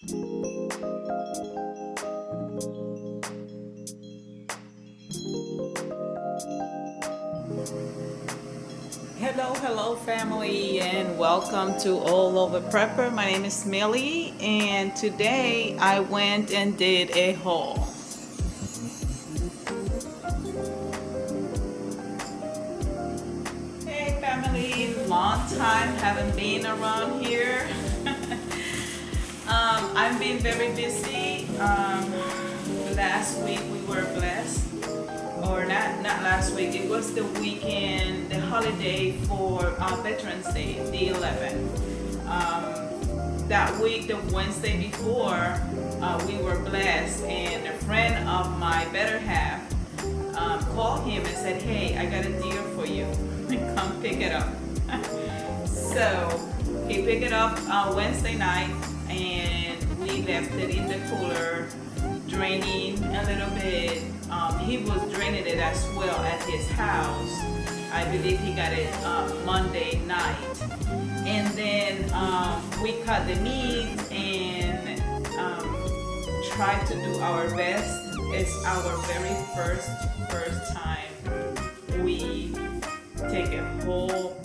Hello family, and welcome to All Over Prepper. My name is Millie, and today I went and did a haul. Hey family, long time haven't been around here. I've been very busy. Last week we were blessed, or not last week, it was the weekend, the holiday for Veterans Day, the 11th. That week, the Wednesday before, we were blessed, and a friend of my better half called him and said, hey, I got a deal for you, come pick it up. So he picked it up Wednesday night, and we left it in the cooler, draining a little bit. He was draining it as well at his house. I believe he got it Monday night. And then we cut the meat and tried to do our best. It's our very first time we take a whole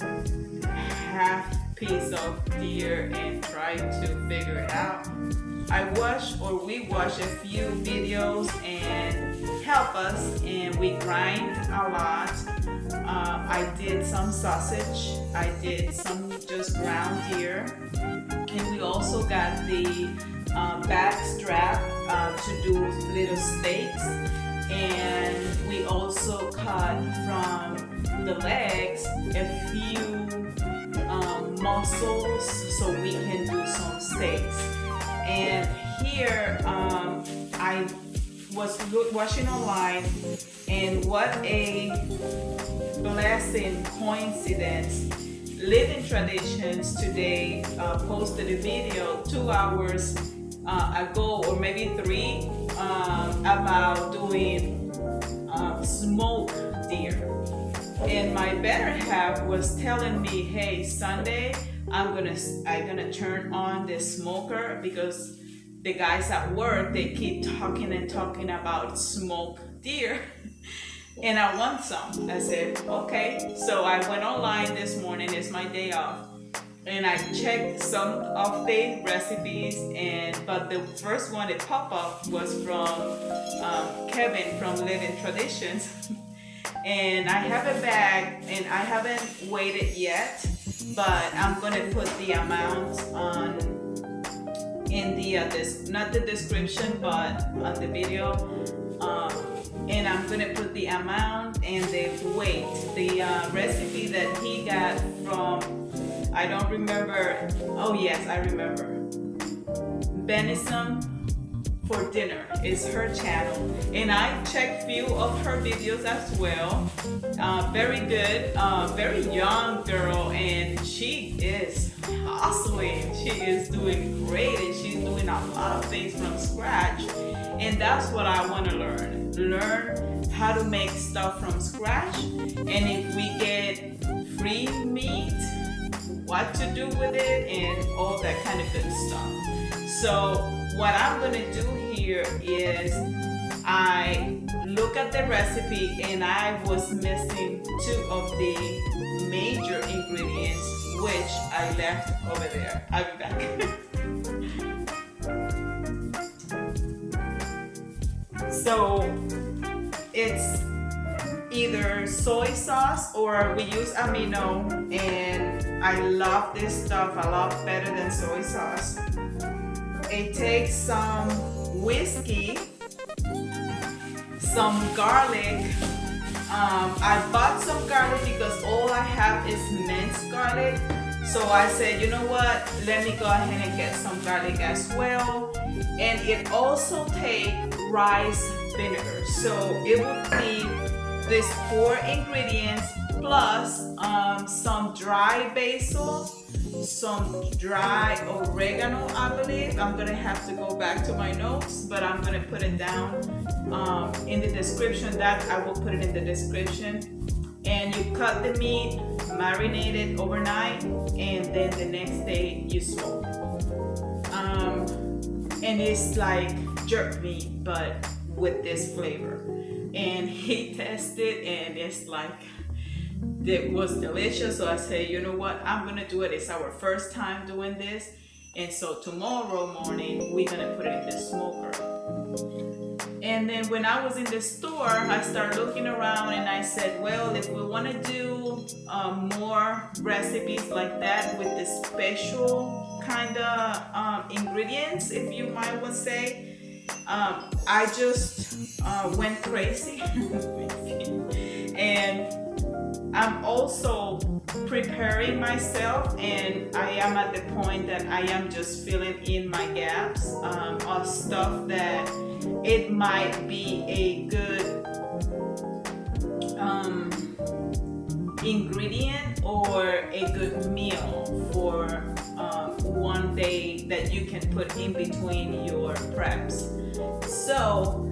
half piece of deer and try to figure it out. We watched a few videos and help us, and we grind a lot. I did some sausage, I did some just ground deer, and we also got the back strap to do little steaks, and we also cut from the legs a few muscles so we can do some steaks. And here I was watching online, and what a blessing coincidence. Living Traditions today posted a video 2 hours ago, or maybe 3, about doing smoked deer. And my better half was telling me, hey, Sunday I'm gonna turn on the smoker, because the guys at work, they keep talking about smoked deer and I want some. I said, okay. So I went online this morning, it's my day off, and I checked some of the recipes, but the first one that popped up was from Kevin from Living Traditions. And I have a bag, and I haven't weighed it yet, but I'm gonna put the amount in the not the description, but on the video, and I'm gonna put the amount and the weight. The recipe that he got from, I don't remember. Oh yes, I remember. Venison for Dinner is her channel, and I checked few of her videos as well. Very good, very young girl, and she is hustling. She is doing great, and she's doing a lot of things from scratch, and that's what I want to learn how to make stuff from scratch. And if we get free meat, what to do with it and all that kind of good stuff. So what I'm gonna do here is I look at the recipe, and I was missing 2 of the major ingredients, which I left over there. I'll be back. So it's either soy sauce, or we use amino, and I love this stuff a lot better than soy sauce. It takes some whiskey, some garlic. I bought some garlic because all I have is minced garlic. So I said, you know what? Let me go ahead and get some garlic as well. And it also takes rice vinegar. So it would be these 4 ingredients plus some dry basil, some dry oregano, I believe. I'm gonna have to go back to my notes, but I'm gonna put it down in the description. That I will put it in the description. And you cut the meat, marinate it overnight, and then the next day you smoke. and it's like jerk meat, but with this flavor. And he tested, and it's like, it was delicious. So I said, you know what, I'm gonna do it. It's our first time doing this, and so tomorrow morning we're gonna put it in the smoker. And then when I was in the store, I started looking around, and I said, well, if we want to do more recipes like that with the special kind of ingredients, if you might want to say, I just went crazy. And I'm also preparing myself, and I am at the point that I am just filling in my gaps of stuff that it might be a good ingredient or a good meal for one day that you can put in between your preps. So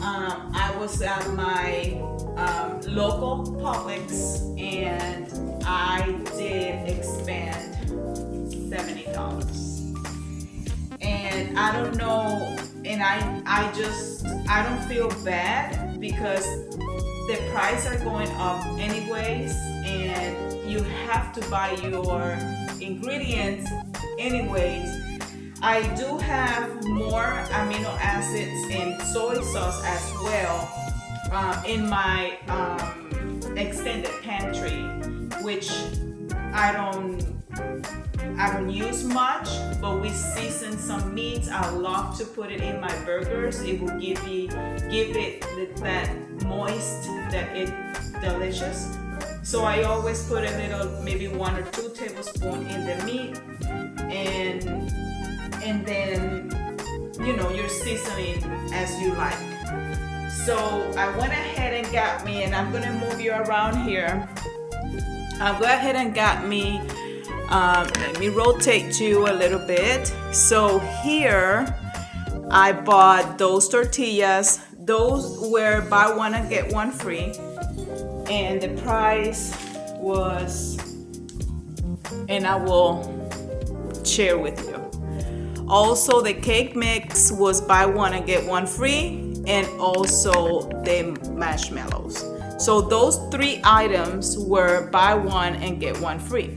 I was at my local Publix, and I did expend $70. And I don't know, and I don't feel bad because the prices are going up anyways, and you have to buy your ingredients anyways. I do have more amino acids and soy sauce as well in my extended pantry, which I don't use much, but we season some meats. I love to put it in my burgers. It will give it that moist that it's delicious. So I always put a little, maybe 1 or 2 tablespoons in the meat, and then you're seasoning as you like. So I went ahead and got me, and I'm gonna move you around here. I'll go ahead and got me. Let me rotate you a little bit. So here I bought those tortillas. Those were buy one and get one free, and the price was, and I will share with you. Also, the cake mix was buy one and get one free, and also the marshmallows. So those 3 items were buy one and get one free.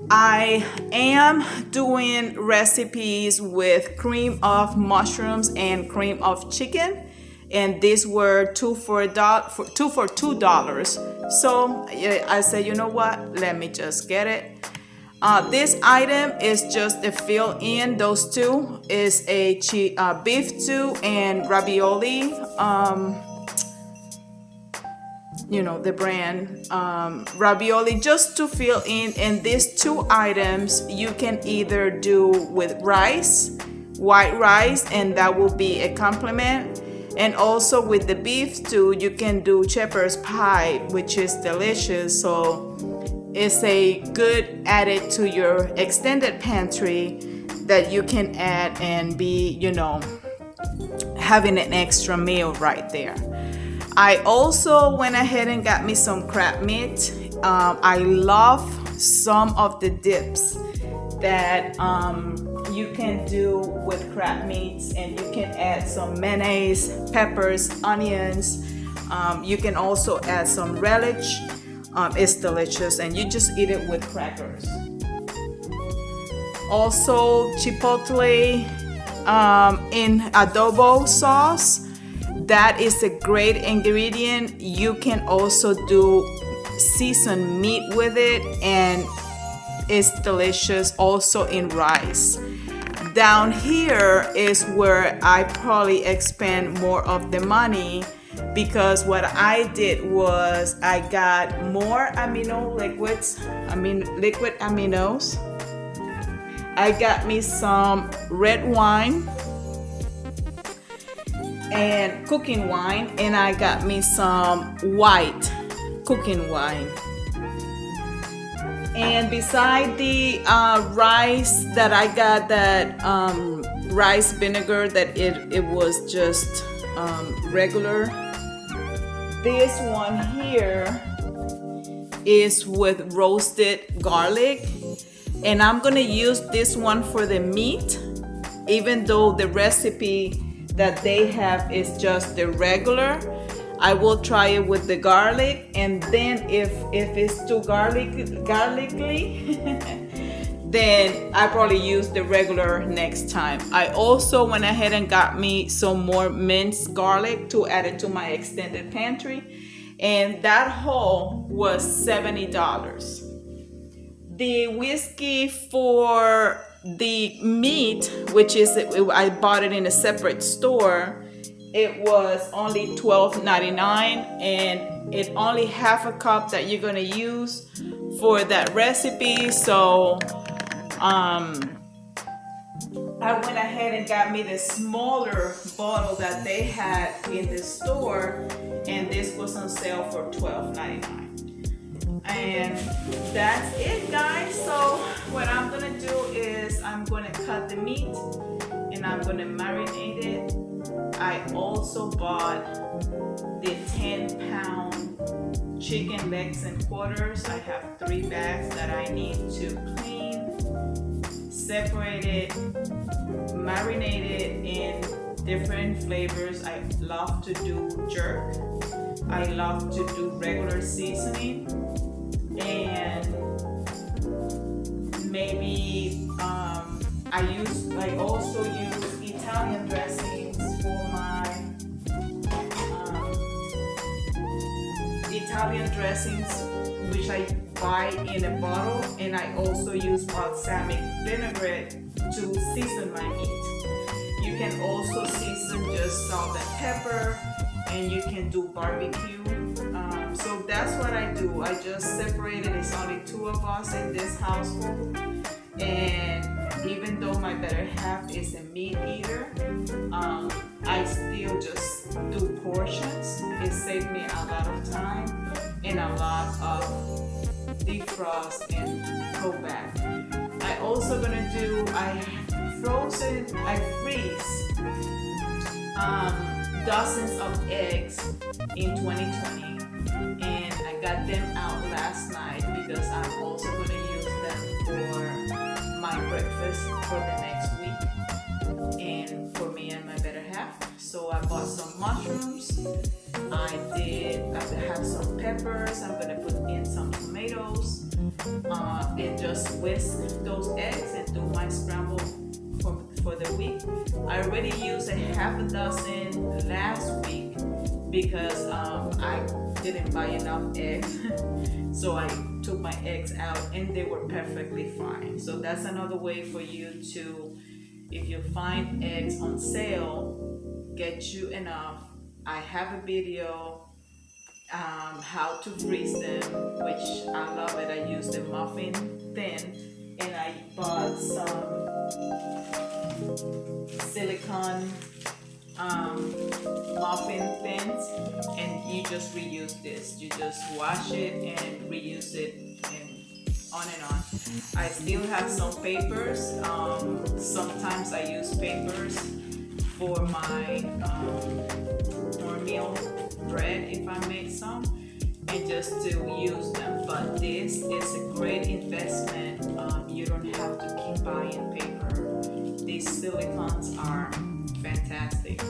I am doing recipes with cream of mushrooms and cream of chicken, and these were 2 for $2. So I said, you know what, let me just get it. This item is just a fill in. Those 2 is a beef stew and ravioli. The brand ravioli, just to fill in. And these 2 items you can either do with rice, white rice, and that will be a complement. And also with the beef stew, you can do shepherd's pie, which is delicious. So it's a good added to your extended pantry that you can add and be, having an extra meal right there. I also went ahead and got me some crab meat. I love some of the dips that you can do with crab meats, and you can add some mayonnaise, peppers, onions. You can also add some relish. It's delicious, and you just eat it with crackers. Also, chipotle in adobo sauce. That is a great ingredient. You can also do seasoned meat with it, and it's delicious also in rice. Down here is where I probably expend more of the money, because what I did was I got more liquid aminos. I got me some red wine and cooking wine, and I got me some white cooking wine. And beside the rice that I got, that rice vinegar that it was just regular. This one here is with roasted garlic, and I'm gonna use this one for the meat. even though the recipe that they have is just the regular, I will try it with the garlic, and then if it's too garlicky then I probably use the regular next time. I also went ahead and got me some more minced garlic to add it to my extended pantry, and that haul was $70. The whiskey for the meat, which is, I bought it in a separate store, it was only $12.99, and it only half a cup that you're gonna use for that recipe. So I went ahead and got me the smaller bottle that they had in the store, and this was on sale for $12.99. And that's it, guys. So what I'm gonna do is I'm gonna cut the meat and I'm gonna marinate it. I also bought the 10-pound chicken legs and quarters. I have 3 bags that I need to clean, separate it, marinate it in different flavors. I love to do jerk. I love to do regular seasoning, and maybe I also use Italian dressings for my Italian dressings, which I buy in a bottle, and I also use balsamic vinaigrette to season my meat. You can also season just salt and pepper, and you can do barbecue. So that's what I do. I just separate it. It's only 2 of us in this household, and even though my better half is a meat eater, I still just do portions. It saved me a lot of time and a lot of defrost and go back. I also gonna do, I freeze dozens of eggs in 2020, and I got them out last night because I'm also going to use them for my breakfast for the next week and for me and my better half. So I bought some mushrooms. I have some peppers. I'm going to put in some tomatoes and just whisk those eggs and do my scramble for the week. I already used a half a dozen last week because I didn't buy enough eggs. So I took my eggs out and they were perfectly fine. So that's another way for you to, if you find eggs on sale, get you enough. I have a video how to freeze them, which I love it. I use the muffin tin, and I bought some silicone muffin tins, and you just reuse this. You just wash it and reuse it, and on. I still have some papers. Sometimes I use papers for my cornmeal bread if I make some, and just to use them. But this is a great investment. You don't have to keep buying paper. These silicones are fantastic.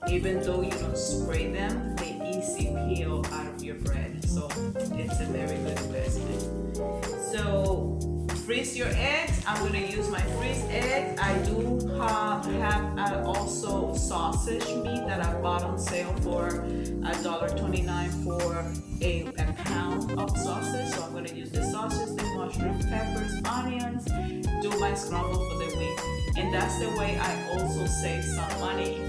Even though you don't spray them, they easy peel out of your bread. So it's a very good investment. So freeze your eggs. I'm gonna use my freeze eggs. I do have also sausage meat that I bought on sale for $1.29 for a pound of sausage. So I'm gonna use the sausage, the mushroom, peppers, onions, do my scramble for the week. And that's the way I also save some money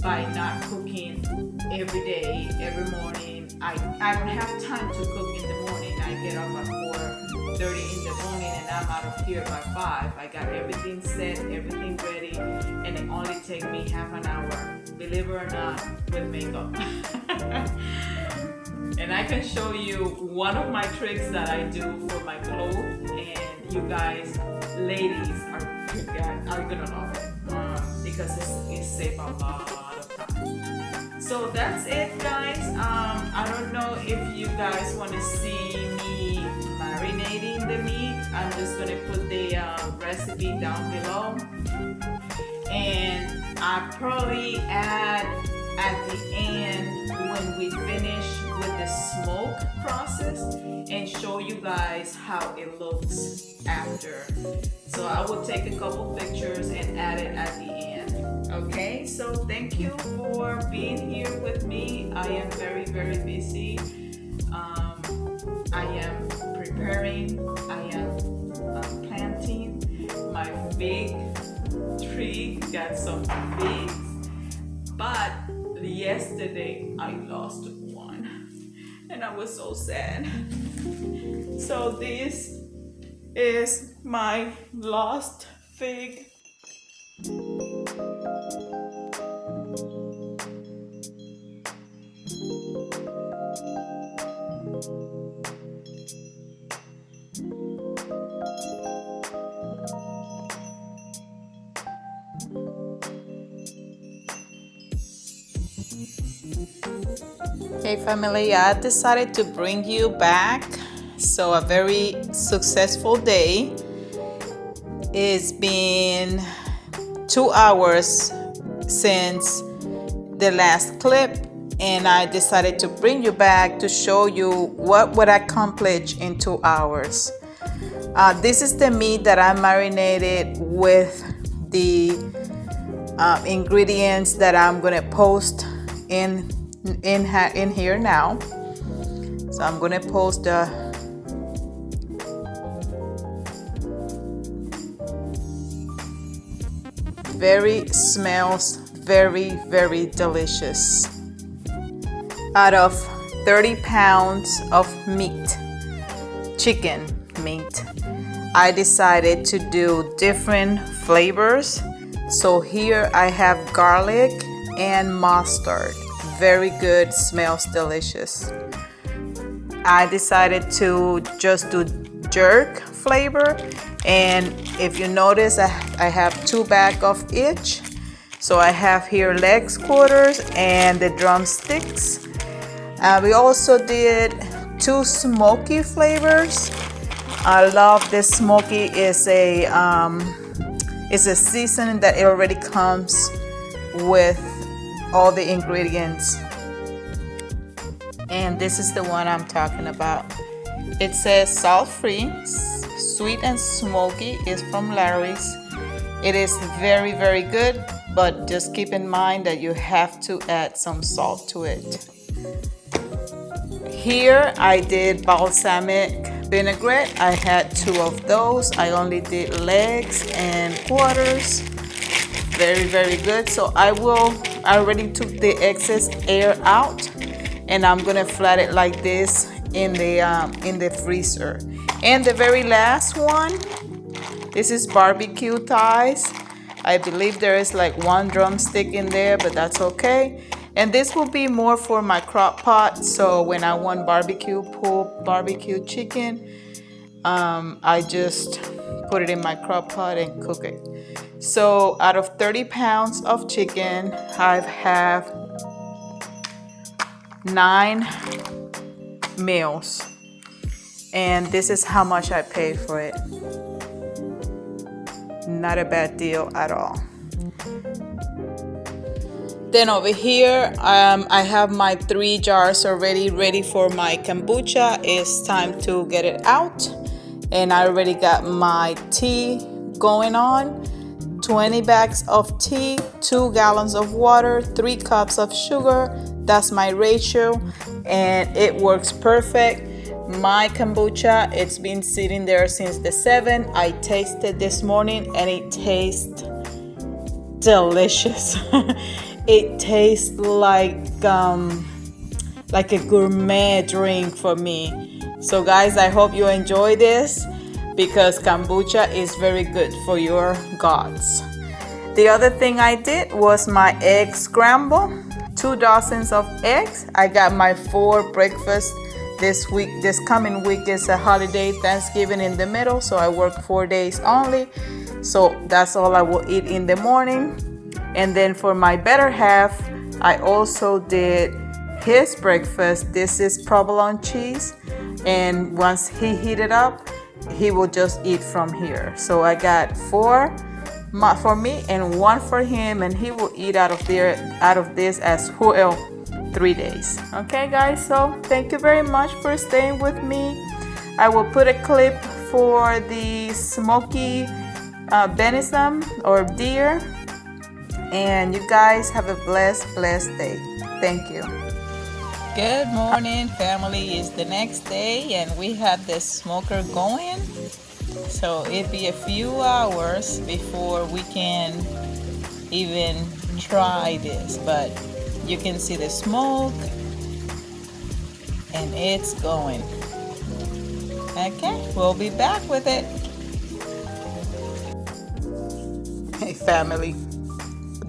by not cooking every day, every morning. I don't have time to cook in the morning. I get up at 4:30 in the morning and I'm out of here by 5. I got everything set, everything ready, and it only takes me half an hour, believe it or not, with makeup. And I can show you one of my tricks that I do for my clothes, and you guys, ladies, are gonna love it because it saves a lot of time. So that's it, guys. I don't know if you guys want to see me marinating the meat, I'm just gonna put the recipe down below. And I probably add at the end when we finish with the smoke process and show you guys how it looks after. So I will take a couple pictures and add it at the end. Okay, so thank you for being here with me. I am very, very busy. I am preparing, I am planting my big tree, got some figs, but yesterday I lost one and I was so sad. So this is my lost fig. Hey family, I decided to bring you back. So a very successful day. It's been 2 hours since the last clip, and I decided to bring you back to show you what would I accomplish in 2 hours. This is the meat that I marinated with the ingredients that I'm gonna post in here now. So I'm gonna post smells very, very delicious. Out of 30 pounds of meat, chicken meat, I decided to do different flavors. So here I have garlic and mustard. Very good, smells delicious. I decided to just do jerk flavor, and if you notice, I have 2 bags of each. So I have here legs quarters and the drumsticks. We also did 2 smoky flavors. I love this smoky. It's a seasoning that it already comes with all the ingredients, and this is the one I'm talking about. It says salt free, sweet and smoky. Is from Larry's. It is very, very good, but just keep in mind that you have to add some salt to it. Here I did balsamic vinaigrette. I had 2 of those. I only did legs and quarters. Very, very good. So I already took the excess air out, and I'm gonna flat it like this in the freezer. And the very last one, this is barbecue thighs. I believe there is like 1 drumstick in there, but that's okay. And this will be more for my crock pot. So when I want barbecue chicken, I just put it in my crock pot and cook it. So out of 30 pounds of chicken, I have 9 meals. And this is how much I paid for it. Not a bad deal at all. Then over here, I have my 3 jars already ready for my kombucha. It's time to get it out. And I already got my tea going on. 20 bags of tea, 2 gallons of water, 3 cups of sugar. That's my ratio, and it works perfect. My kombucha, it's been sitting there since the 7th. I tasted this morning and it tastes delicious. It tastes like a gourmet drink for me. So guys, I hope you enjoy this, because kombucha is very good for your guts. The other thing I did was my egg scramble. 2 dozens of eggs. I got my 4 breakfasts this week. This coming week is a holiday, Thanksgiving in the middle, so I work 4 days only. So that's all I will eat in the morning. And then for my better half, I also did his breakfast. This is provolone cheese, and once he heated up, he will just eat from here. So I got 4 for me and 1 for him, and he will eat out of this as well 3 days. Okay guys, so thank you very much for staying with me. I will put a clip for the smoky venison or deer, and you guys have a blessed day. Thank you. Good morning, family. It's the next day and we have the smoker going, so it'll be a few hours before we can even try this, but you can see the smoke and it's going. Okay, we'll be back with it. Hey family,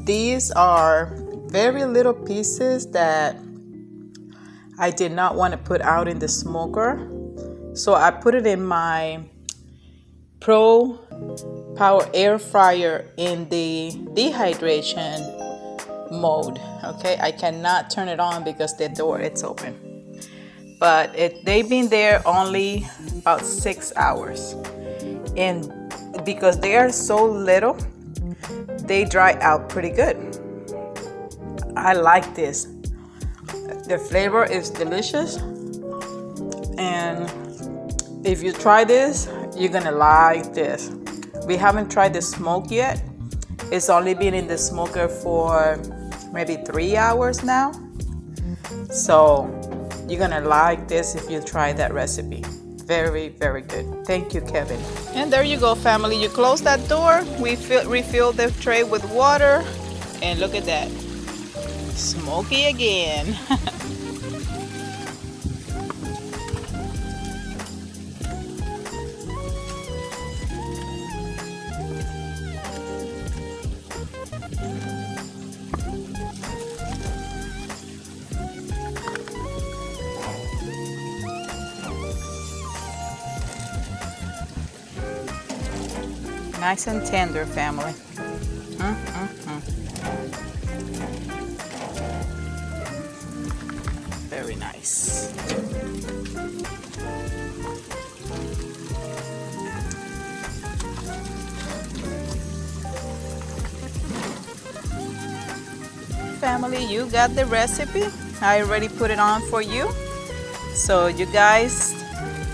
these are very little pieces that I did not want to put out in the smoker, so I put it in my Pro Power air fryer in the dehydration mode. Okay, I cannot turn it on because the door it's open, but they've been there only about 6 hours, and because they are so little, they dry out pretty good. I like this. The flavor is delicious, and if you try this, you're gonna like this. We haven't tried the smoke yet. It's only been in the smoker for maybe 3 hours now, so you're gonna like this if you try that recipe. Very good. Thank you, Kevin. And there you go, family. You close that door, we refill the tray with water, and look at that, smoky again. Nice and tender, family. Very nice. Family, you got the recipe. I already put it on for you. So you guys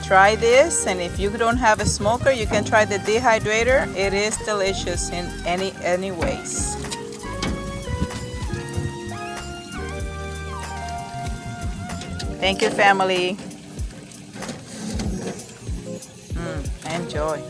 try this, and if you don't have a smoker, you can try the dehydrator. It is delicious in any ways. Thank you, family. Enjoy.